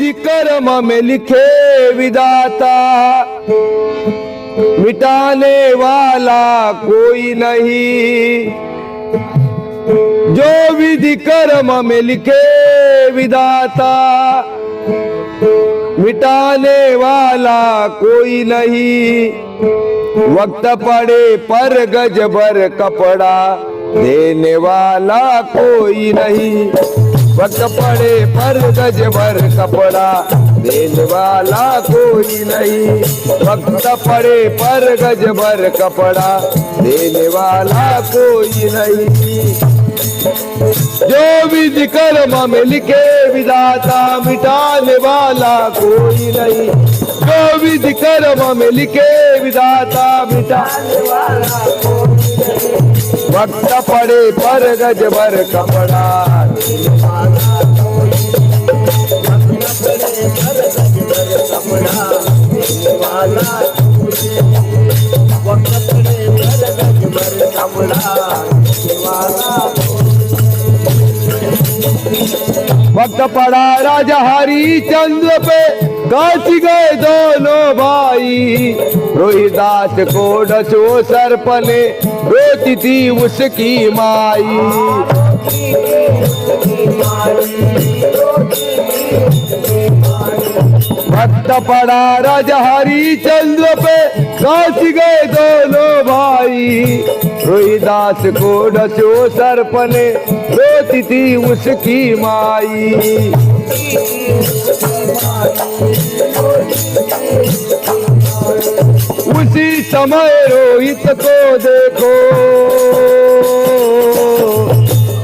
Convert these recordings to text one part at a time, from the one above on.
विधि कर्म में लिखे विधाता, मिटाने वाला कोई नहीं। जो विधि कर्म में लिखे विधाता, मिटाने वाला कोई नहीं। वक्त पड़े पर गज भर कपड़ा, देने वाला कोई नहीं। वक्त पड़े पर गज भर कपड़ा, देने वाला कोई नहीं। वक्त पड़े पर गज भर कपड़ा, देने वाला कोई नहीं। जो विधि कर्म में लिखे विधाता, मिटाने वाला कोई नहीं। जो विधि कर्म में लिखे विधाता, मिटाने वाला कोई नहीं। वक्त पड़े पर गज भर कपड़ा, देने वाला कोई नहीं। वक्त पड़े पर गज भर कपड़ा, देने वाला कोई नहीं। वक्त पड़े पर गज भर कपड़ा, देने वाला कोई। वक्त पड़ा राजा हरिश्चंद्र पे, गाच गए दोनों भाई। रोहिदास को डसो सर्प ने, रोती थी उसकी माई। वक्त पड़ा राजा हरिश्चंद्र पे, गाच गए दोनों भाई। रोहिदास को डसो सर्प ने, रोती थी उसकी माई। उसी समय रोहित को देखो,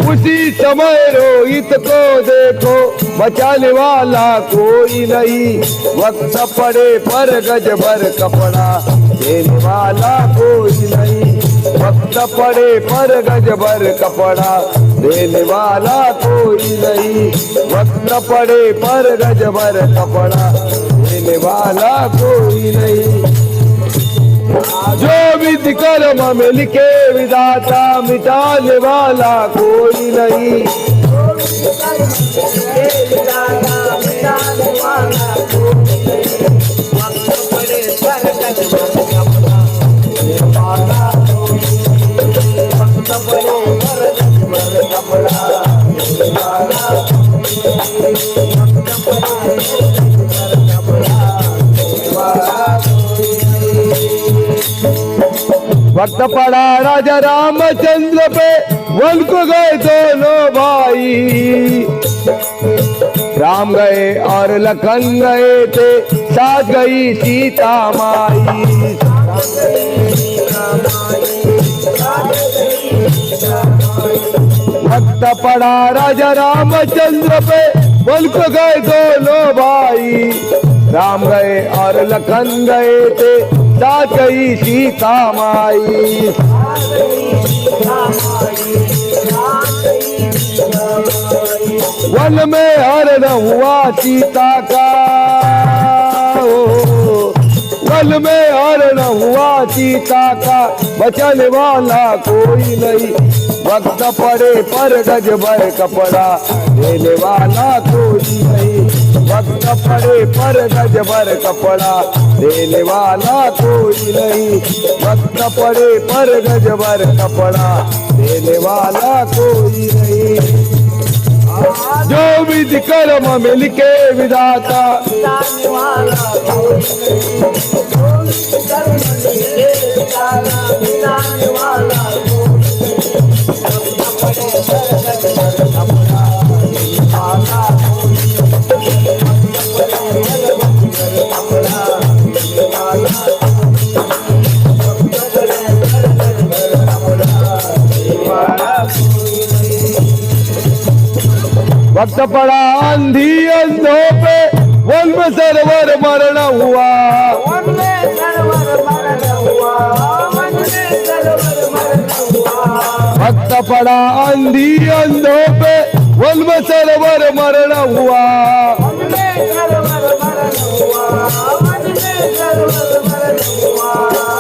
उसी समय रोहित को देखो, बचाने वाला कोई नहीं। वक्त पड़े पर गज भर कपड़ा, देने वाला कोई नहीं। वक्त पड़े पर गज भर कपड़ा, देने वाला कोई नहीं। वक्त पड़े पर गज भर कपड़ा, देने वाला कोई नहीं। जो विधि कर्म में लिखे विधाता, मिटाने वाला कोई नहीं। वक्त पड़ा राजा रामचंद्र पे, वन को गए दोनों भाई। राम गए और लखन गए थे, साथ गई सीता माई। वक्त पड़ा राजा रामचंद्र पे, वन को गए दोनों भाई। राम गए और लखन गए थे, साथ गई सीता माई। वन में हरण हुआ सीता का, वन में हरण हुआ सीता का, बचाने वाला कोई नहीं। वक्त पड़े पर गज भर कपड़ा, देने वाला कोई नहीं। वक्त पड़े पर गज भर कपड़ा, देने वाला कोई नहीं। वक्त पड़े पर गज भर कपड़ा, देने वाला कोई नहीं। जो विधि कर्म में लिखे विधाता, मिटाने वाला कोई नहीं। मिटाने वाला वक्त पड़ा आंधी अंधों पे, वन में सरवर मरण हुआ। वन में सरवर मरण हुआ, वन में सरवर मरण हुआ। वक्त पड़ा आंधी अंधों पे, वन में सरवर मरण हुआ। वन में सरवर मरण हुआ, वन में सरवर मरण हुआ।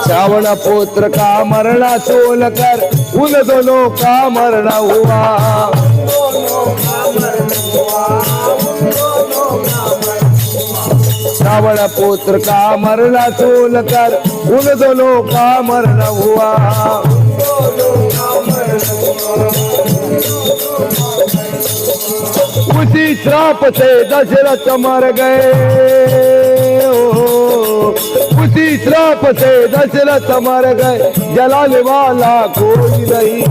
श्रावण पुत्र का मरना सोल कर, उन दोनों का मरण हुआ। रावण पुत्र का मरना तूल कर उन दोनों का मरण हुआ। उसी श्राप से दशरथ मर गए, उसी श्राप से दशरथ मर गए, जलाने वाला कोई नहीं।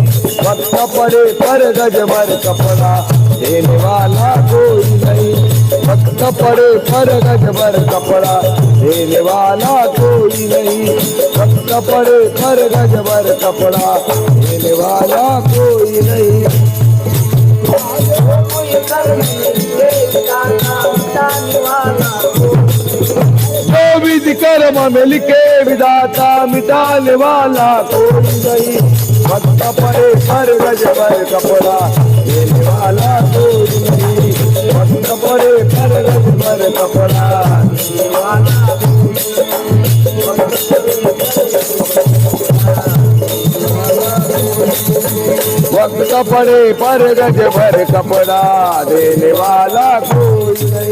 वक्त पड़े पर गज भर कपड़ा देने वाला कोई नहीं। वक्त पड़े पर गज भर कपड़ा देने वाला कोई नहीं। वक्त पड़े पर गज भर कपड़ा देने वाला कोई नहीं। जो विधि कर्म में लिखे विधाता मिटाने वाला कोई नहीं। वक्त पड़े पर गज भर कपड़ा देने वाला कोई नहीं। वक्त पड़े पर गज भर कपड़ा देने वाला वक्त पड़े पर गज भर कपड़ा देने वाला कोई नहीं।